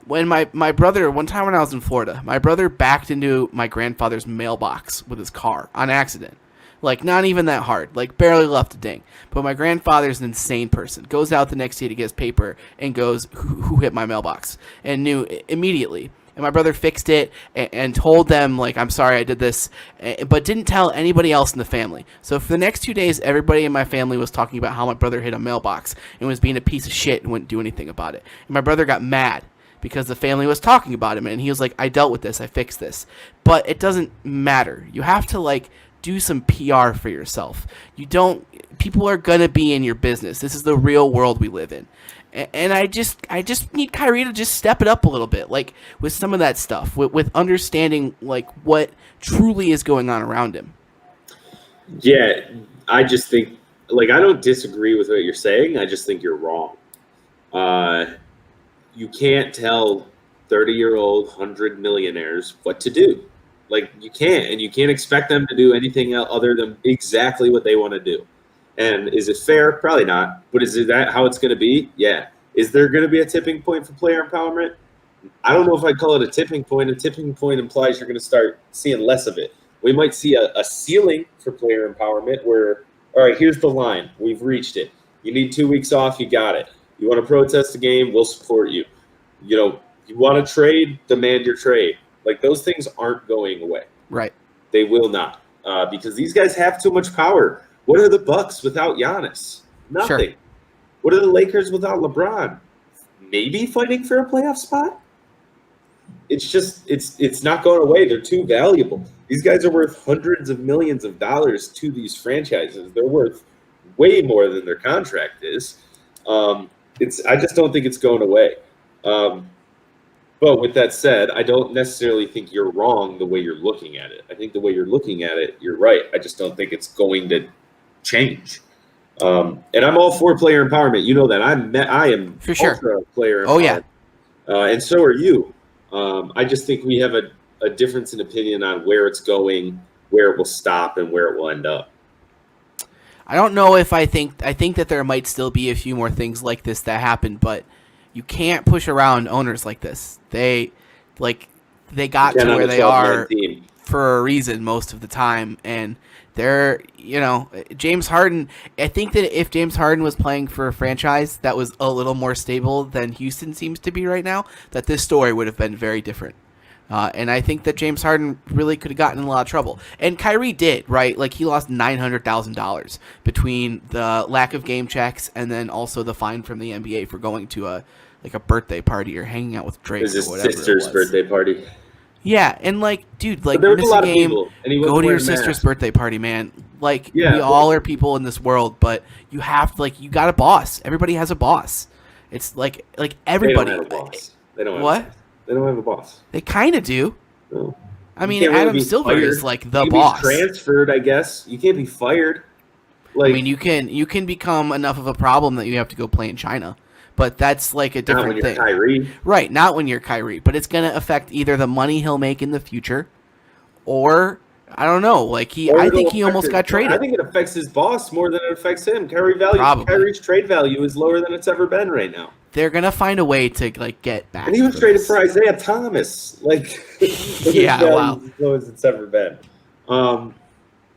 When my brother, one time when I was in Florida, my brother backed into my grandfather's mailbox with his car on accident. Like, not even that hard. Like, barely left a ding. But my grandfather's an insane person. Goes out the next day to get his paper and goes, who hit my mailbox? And knew immediately. And my brother fixed it and told them, like, I'm sorry I did this, but didn't tell anybody else in the family. So for the next 2 days, everybody in my family was talking about how my brother hit a mailbox and was being a piece of shit and wouldn't do anything about it. And my brother got mad because the family was talking about him. And he was like, I dealt with this. I fixed this. But it doesn't matter. You have to, like, do some PR for yourself. People are going to be in your business. This is the real world we live in. And I just need Kyrie to just step it up a little bit, like, with some of that stuff, with understanding, like, what truly is going on around him. Yeah, I just think, like, I don't disagree with what you're saying. I just think you're wrong. You can't tell 30-year-old 100 millionaires what to do. Like, you can't, and you can't expect them to do anything other than exactly what they want to do. And is it fair? Probably not. But is it that how it's going to be? Yeah. Is there going to be a tipping point for player empowerment? I don't know if I'd call it a tipping point. A tipping point implies you're going to start seeing less of it. We might see a ceiling for player empowerment where, all right, here's the line. We've reached it. You need 2 weeks off. You got it. You want to protest the game? We'll support you. You know, you want to trade? Demand your trade. Like, those things aren't going away. Right. They will not, because these guys have too much power. What are the Bucks without Giannis? Nothing. Sure. What are the Lakers without LeBron? Maybe fighting for a playoff spot? It's just it's not going away. They're too valuable. These guys are worth hundreds of millions of dollars to these franchises. They're worth way more than their contract is. I just don't think it's going away. But with that said, I don't necessarily think you're wrong the way you're looking at it. I think the way you're looking at it, you're right. I just don't think it's going to change. And I'm all for player empowerment. You know that I am for sure ultra player empowerment. Oh yeah. And so are you. I just think we have a difference in opinion on where it's going, where it will stop, and where it will end up. I don't know if I think that there might still be a few more things like this that happen, but you can't push around owners like this. They got to where they are for a reason most of the time, and they're, James Harden. I think that if James Harden was playing for a franchise that was a little more stable than Houston seems to be right now, that this story would have been very different. And I think that James Harden really could have gotten in a lot of trouble. And Kyrie did, right? Like, he lost $900,000 between the lack of game checks and then also the fine from the NBA for going to a birthday party or hanging out with Drake. It was his or whatever sister's birthday party. Yeah, and dude, miss a a game, people, and he wasn't go to your wearing sister's masks. birthday party, man. We Yeah, all are people in this world, but you have to, you got a boss. Everybody has a boss. It's like everybody. They don't have a boss. They don't have What? They don't have a boss. They kind of do. No. I mean, can't really Adam be Silver fired. is the You can boss. be transferred, I guess. You can't be fired. I mean, you can become enough of a problem that you have to go play in China, but that's a different not when you're thing. Kyrie. Right, not when you're Kyrie, but it's going to affect either the money he'll make in the future, or I don't know. I think he almost got traded. I think it affects his boss more than it affects him. Probably. Kyrie's trade value is lower than it's ever been right now. They're gonna find a way to get back. And he was traded for Isaiah Thomas. Yeah, wow. As low as it's ever been.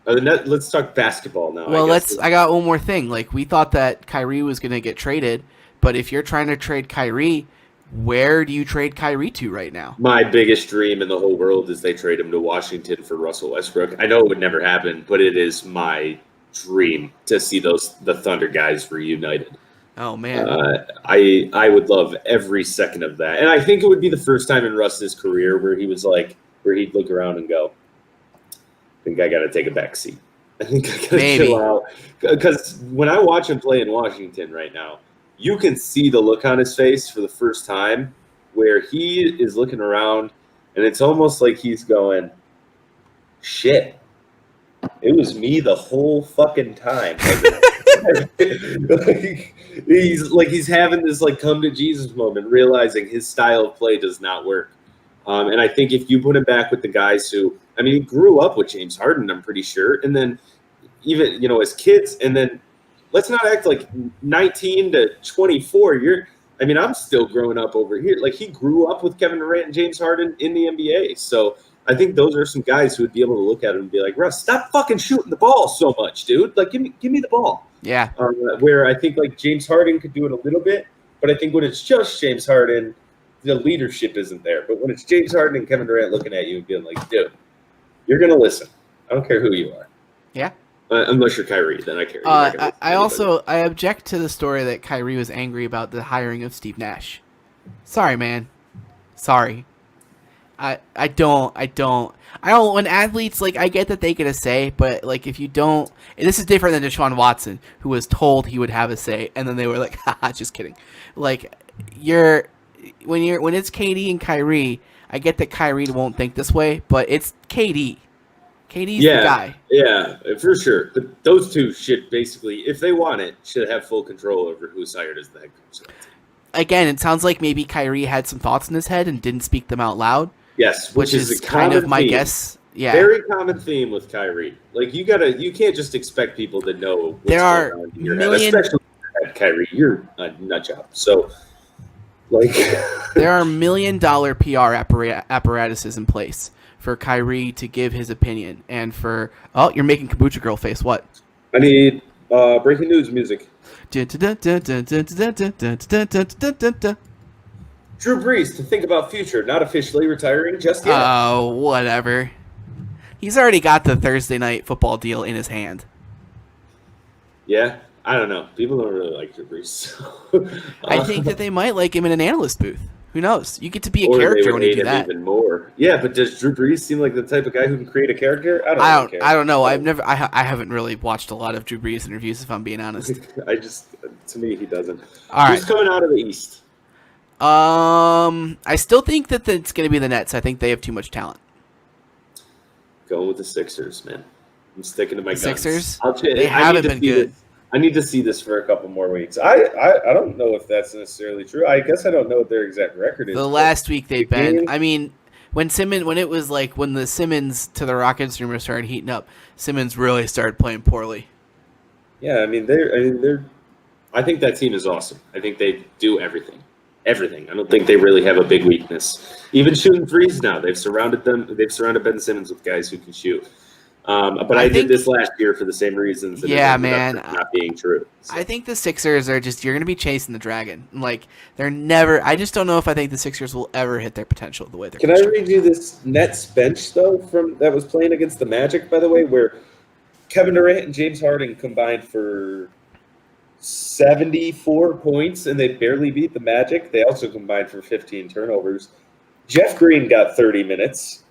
Let's talk basketball now. Well, I got one more thing. We thought that Kyrie was gonna get traded, but if you're trying to trade Kyrie, where do you trade Kyrie to right now? My biggest dream in the whole world is they trade him to Washington for Russell Westbrook. I know it would never happen, but it is my dream to see the Thunder guys reunited. Oh man, I would love every second of that, and I think it would be the first time in Russ's career where he'd look around and go, "I think I got to take a back seat. I think I got to chill out." Because when I watch him play in Washington right now, you can see the look on his face for the first time where he is looking around, and it's almost like he's going, "Shit, it was me the whole fucking time." He's having this come to Jesus moment, realizing his style of play does not work. And I think if you put him back with the guys who, he grew up with James Harden, I'm pretty sure, and then even as kids, and then let's not act like 19 to 24. I'm still growing up over here. He grew up with Kevin Durant and James Harden in the NBA, so I think those are some guys who would be able to look at him and be like, "Russ, stop fucking shooting the ball so much, dude. Give me the ball." Yeah. Where I think James Harden could do it a little bit, but I think when it's just James Harden, the leadership isn't there. But when it's James Harden and Kevin Durant looking at you and being like, "Dude, you're gonna listen. I don't care who you are." Yeah. Unless you're Kyrie, then I care. I object to the story that Kyrie was angry about the hiring of Steve Nash. Sorry, man. Sorry. I don't. When athletes, I get that they get a say, but if you don't, and this is different than Deshawn Watson, who was told he would have a say, and then they were like, haha, just kidding. When it's KD and Kyrie, I get that Kyrie won't think this way, but it's KD. KD's the guy. Yeah, for sure. But those two should basically, if they want it, should have full control over who's hired as the head coach. Again, it sounds like maybe Kyrie had some thoughts in his head and didn't speak them out loud. Yes, which is kind of my guess Yeah. Very common theme with Kyrie. Like you can't just expect people to know what's There are going on in your head, especially at Kyrie. You're a nut job. So, like, there are $1 million PR apparatuses in place for Kyrie to give his opinion, and for you're making Kombucha girl face. What? I need breaking news music. Drew Brees to think about future, not officially retiring just yet. Oh, whatever. He's already got the Thursday night football deal in his hand. Yeah, I don't know. People don't really like Drew Brees. I think that they might like him in an analyst booth. Who knows? You get to be a or character they would when you hate do him that. even more. Yeah, but does Drew Brees seem like the type of guy who can create a character? I don't know. I haven't really watched a lot of Drew Brees interviews, if I'm being honest. To me, he doesn't. All Who's right. coming out of the East? I still think that it's going to be the Nets. I think they have too much talent. Going with the Sixers, man. I'm sticking to my guns. Sixers? They haven't been good. I need to see this for a couple more weeks. I don't know if that's necessarily true. I guess I don't know what their exact record is. The last week they've been. game- I mean, when the Simmons to the Rockets rumor started heating up, Simmons really started playing poorly. Yeah, I mean they're. I think that team is awesome. I think they do everything. Everything. I don't think they really have a big weakness. Even shooting threes now, they've surrounded Ben Simmons with guys who can shoot. But I did this last year for the same reasons. And Yeah, it ended up man. not being true. So. I think the Sixers are just, you're going to be chasing the dragon. Like, they're never, I just don't know if I think the Sixers will ever hit their potential the way they're Can I read you this Nets bench, though, that was playing against the Magic, by the way, where Kevin Durant and James Harden combined for 74 points, and they barely beat the Magic. They also combined for 15 turnovers. Jeff Green got 30 minutes.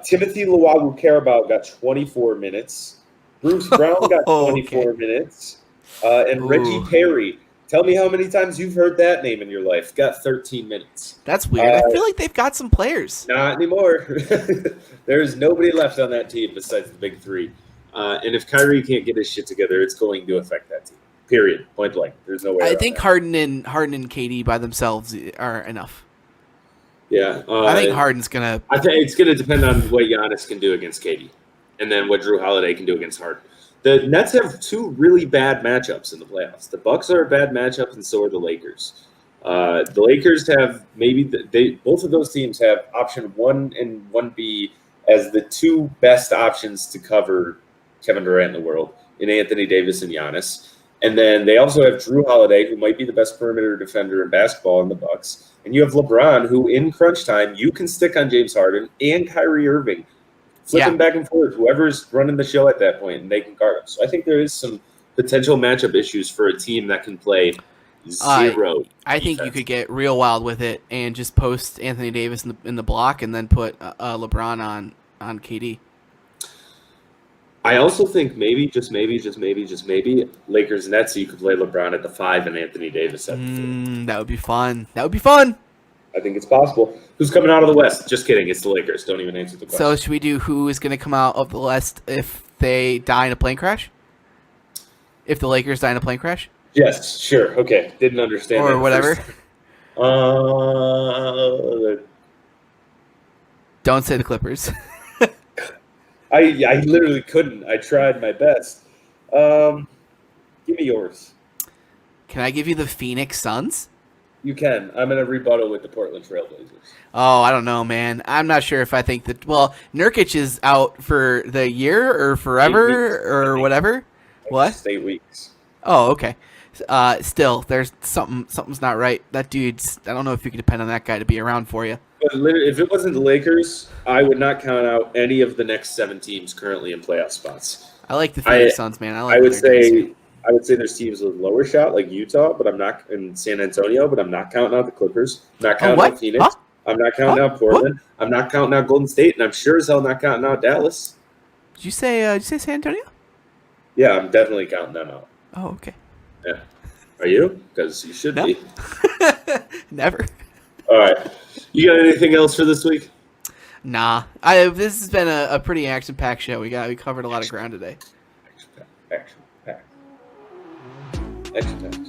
Timothy Luwawu-Cabarrot got 24 minutes. Bruce Brown got 24 minutes. And Reggie Perry, tell me how many times you've heard that name in your life, got 13 minutes. That's weird. I feel like they've got some players. Not anymore. There's nobody left on that team besides the big three. And if Kyrie can't get his shit together, it's going to affect that team. Period. Point blank. There's no way. I think Harden and KD by themselves are enough. Yeah. I think Harden's going to... I think it's going to depend on what Giannis can do against KD and then what Drew Holiday can do against Harden. The Nets have two really bad matchups in the playoffs. The Bucks are a bad matchup, and so are the Lakers. The Lakers have both of those teams have option 1 and 1B as the two best options to cover Kevin Durant in the world in Anthony Davis and Giannis. And then they also have Drew Holiday, who might be the best perimeter defender in basketball in the Bucks. And you have LeBron, who in crunch time, you can stick on James Harden and Kyrie Irving. Flip them back and forth, whoever's running the show at that point, and they can guard them. So I think there is some potential matchup issues for a team that can play zero. I think you could get real wild with it and just post Anthony Davis in the block and then put LeBron on KD. I also think maybe, just maybe, Lakers Nets, so you could play LeBron at the 5 and Anthony Davis at the 4. That would be fun. I think it's possible. Who's coming out of the West? Just kidding. It's the Lakers. Don't even answer the question. So should we do who is going to come out of the West if they die in a plane crash? If the Lakers die in a plane crash? Yes, sure. Okay. Didn't understand or that whatever. Don't say the Clippers. I literally couldn't. I tried my best. Give me yours. Can I give you the Phoenix Suns? You can. I'm going to rebuttal with the Portland Trailblazers. Oh, I don't know, man. I'm not sure if I think that... Well, Nurkic is out for the year or forever or whatever. What? 8 weeks. Oh, okay. Still, there's something's not right. That dude's... I don't know if you can depend on that guy to be around for you. But if it wasn't the Lakers, I would not count out any of the next 7 teams currently in playoff spots. I like the Phoenix Suns, man. I would say there's teams with lower shot like Utah, but I'm not in San Antonio, but I'm not counting out the Clippers. I'm not counting out Phoenix. Huh? I'm not counting out Portland. What? I'm not counting out Golden State, and I'm sure as hell not counting out Dallas. Did you say San Antonio? Yeah, I'm definitely counting them out. Oh, okay. Yeah. Are you? Because you should be. Never. All right. You got anything else for this week? Nah. This has been a pretty action-packed show. We covered a lot of ground today. Action-packed. Action-packed.